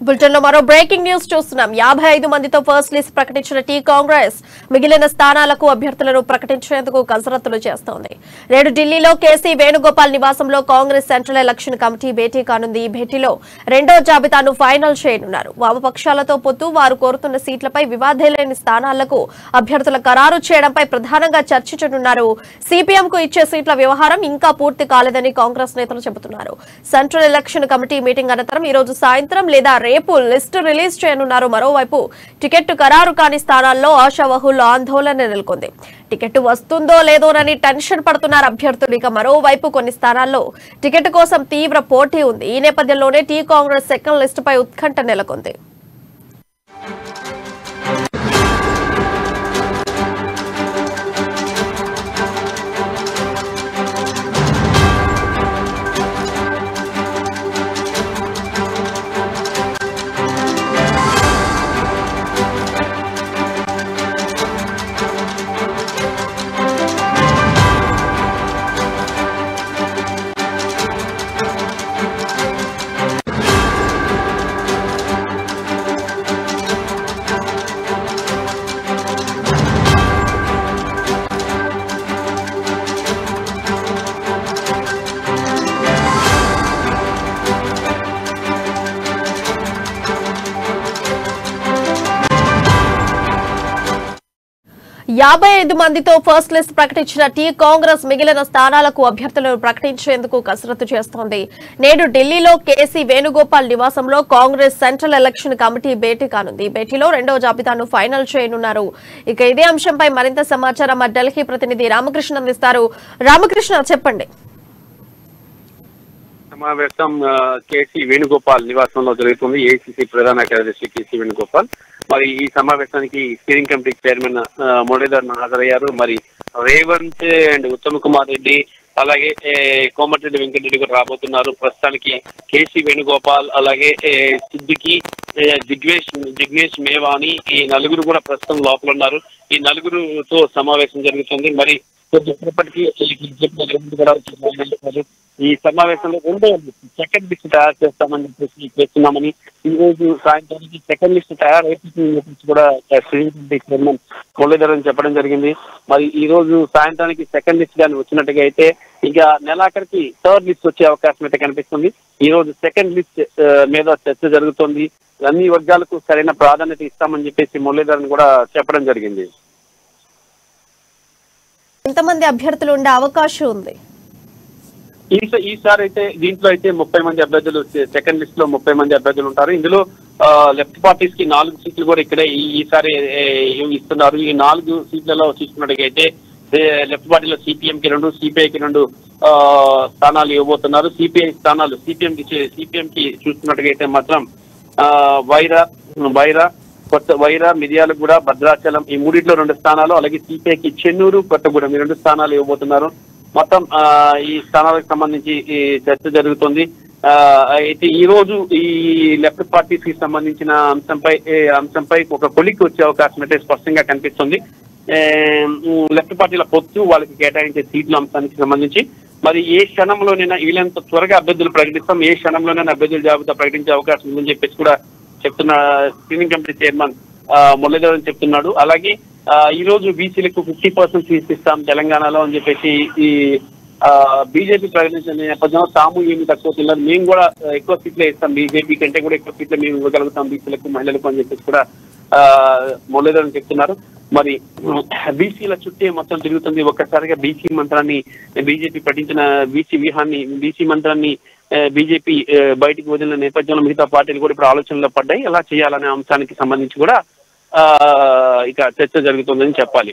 Bulletin లో మరో breaking news చూస్తున్నాం. 55 మందితో ఫస్ట్ లిస్ట్ ప్రకటించిన టీ కాంగ్రెస్ మిగిలిన స్థానాలకు అభ్యర్థులను ప్రకటించేందుకు కసరత్తులు చేస్తోంది. నేడు ఢిల్లీలో కేసీ వేణుగోపాల్ నివాసంలో కాంగ్రెస్ సెంట్రల్ ఎలక్షన్ కమిటీ భేటీ కానుంది. ఈ భేటీలో రెండో జాబితాను ఫైనల్ చేయనున్నారు. వామపక్షాలతో పొత్తు, వారు కోరుతున్న సీట్లపై వివాదే లేని స్థానాలకు అభ్యర్థుల ఖరారు చేయడంపై ప్రధానంగా చర్చించనున్నారు. సిపిఎంకు ఇచ్చే సీట్ల వ్యవహారం ఇంకా పూర్తి కాలేదని కాంగ్రెస్ నేతలు చెబుతున్నారు. సెంట్రల్ ఎలక్షన్ కమిటీ మీటింగ్ అనంతరం ఈ రోజు సాయంత్రం లేదా రేపు లిస్టు రిలీజ్ చేయనున్నారు. మరోవైపు టికెట్ ఖరారు కాని స్థానాల్లో ఆశావహుల్లో ఆందోళన నెలకొంది. టికెట్ వస్తుందో లేదోనని టెన్షన్ పడుతున్నారు అభ్యర్థులు. ఇక మరోవైపు కొన్ని స్థానాల్లో టికెట్ కోసం తీవ్ర పోటీ ఉంది. ఈ నేపథ్యంలోనే టీ కాంగ్రెస్ సెకండ్ లిస్టుపై ఉత్కంఠ నెలకొంది. యాభై 55 మందితో ఫస్ట్ లిస్ట్ ప్రకటించిన టీ కాంగ్రెస్ మిగిలిన స్థానాలకు అభ్యర్థులను ప్రకటించేందుకు కసరత్తు చేస్తోంది. నేడు ఢిల్లీలో కేసీ వేణుగోపాల్ నివాసంలో కాంగ్రెస్ సెంట్రల్ ఎలక్షన్ కమిటీ భేటీ కానుంది. ఈ భేటీలో రెండవ జాబితాను ఫైనల్ చేయనున్నారు. ఇక ఇదే అంశంపై మరింత సమాచారం మా ఢిల్లీ ప్రతినిధి రామకృష్ణ అందిస్తారు. రామకృష్ణ, చెప్పండి. సమావేశం కేసీ వేణుగోపాల్ నివాసంలో జరుగుతుంది. ఏఐసీసీ ప్రధాన కార్యదర్శి కేసీ వేణుగోపాల్ మరి ఈ సమావేశానికి స్టీరింగ్ కమిటీ చైర్మన్ మురళీధరన్ హాజరయ్యారు. మరి రేవంత్ అండ్ ఉత్తమ్ కుమార్ రెడ్డి అలాగే కోమటిరెడ్డి వెంకటరెడ్డి కూడా రాబోతున్నారు. ప్రస్తుతానికి కేసీ వేణుగోపాల్ అలాగే సిద్దికి జిగ్నేష్ మేవాని ఈ నలుగురు కూడా ప్రస్తుతం లోపల ఉన్నారు. ఈ నలుగురుతో సమావేశం జరుగుతుంది. మరి కొద్దిసేపటికి ఈ సమావేశంలో సెకండ్ లిస్ట్ తయారు చేస్తామని చెప్పేసి చేస్తున్నామని, ఈ రోజు సాయంత్రానికి సెకండ్ లిస్ట్ తయారైపోతుందని చెప్పేసి కూడా చైర్మన్ మురళీధరన్ చెప్పడం జరిగింది. మరి ఈ రోజు సాయంత్రానికి సెకండ్ లిస్ట్ కానీ వచ్చినట్టుగా అయితే ఇక నెలాఖరికి థర్డ్ లిస్ట్ వచ్చే అవకాశం అయితే కనిపిస్తుంది. ఈ రోజు సెకండ్ లిస్ట్ మీద చర్చ జరుగుతుంది. అన్ని వర్గాలకు సరైన ప్రాధాన్యత ఇస్తామని చెప్పేసి మురళీధరన్ కూడా చెప్పడం జరిగింది. ఎంతమంది అభ్యర్థులు ఉండే అవకాశం ఉంది? ఈసారి అయితే దీంట్లో అయితే 30 మంది అభ్యర్థులు, సెకండ్ లిస్ట్ లో 30 మంది అభ్యర్థులు ఉంటారు. ఇందులో లెఫ్ట్ పార్టీస్ కి 4 సీట్లు కూడా ఇక్కడే ఈసారి ఇస్తున్నారు. ఈ 4 సీట్లలో చూసుకున్నట్టుగైతే లెఫ్ట్ పార్టీలో సిపిఎం కి 2, సిపిఐకి 2 స్థానాలు ఇవ్వబోతున్నారు. సిపిఐ స్థానాలు సిపిఎం కి చూసుకున్నట్టుగైతే మాత్రం వైరా, మిర్యాలగూడ, భద్రాచలం ఈ మూడిట్లో 2 స్థానాలు, అలాగే సిపిఐకి చెన్నూరు, కొత్తగూడెం ఈ 2 స్థానాలు ఇవ్వబోతున్నారు. మొత్తం ఈ స్థానాలకు సంబంధించి ఈ చర్చ జరుగుతుంది. అయితే ఈ రోజు ఈ లెఫ్ట్ పార్టీస్ కి సంబంధించిన అంశంపై ఒక కొలిక్కి వచ్చే అవకాశం అయితే స్పష్టంగా కనిపిస్తుంది. లెఫ్ట్ పార్టీల పొత్తు, వాళ్ళకి కేటాయించే సీట్ల అంశానికి సంబంధించి మరి ఏ క్షణంలోనైనా వీళ్ళంత త్వరగా అభ్యర్థులు ప్రకటిస్తాం, ఏ క్షణంలోనైనా అభ్యర్థుల జాబితా ప్రకటించే అవకాశం ఉందని చెప్పేసి కూడా చెప్తున్న స్టీరింగ్ కమిటీ చైర్మన్ మురళీధరన్ చెప్తున్నాడు. అలాగే ఈ రోజు బీసీలకు 50% సీట్స్ ఇస్తాం తెలంగాణలో అని చెప్పేసి ఈ బీజేపీ ప్రకటించిన నేపథ్యంలో తాము ఏమి తక్కువ తిన్నారు, మేము కూడా ఎక్కువ సీట్లే ఇస్తాం, బీజేపీ కంటే కూడా ఎక్కువ సీట్లు మేము ఇవ్వగలుగుతాం బీసీలకు, మహిళలకు అని చెప్పేసి కూడా మురళీధరన్ చెప్తున్నారు. మరి బీసీల చుట్టే మొత్తం తిరుగుతుంది. ఒక్కసారిగా బీసీ మంత్రాన్ని బీజేపీ పఠించిన బీసీ మంత్రాన్ని బీజేపీ బయటికి వదిలిన నేపథ్యంలో మిగతా పార్టీలు కూడా ఇప్పుడు ఆలోచనలో పడ్డాయి. ఎలా చేయాలనే అంశానికి సంబంధించి కూడా ఇక చర్చ జరుగుతుందని చెప్పాలి.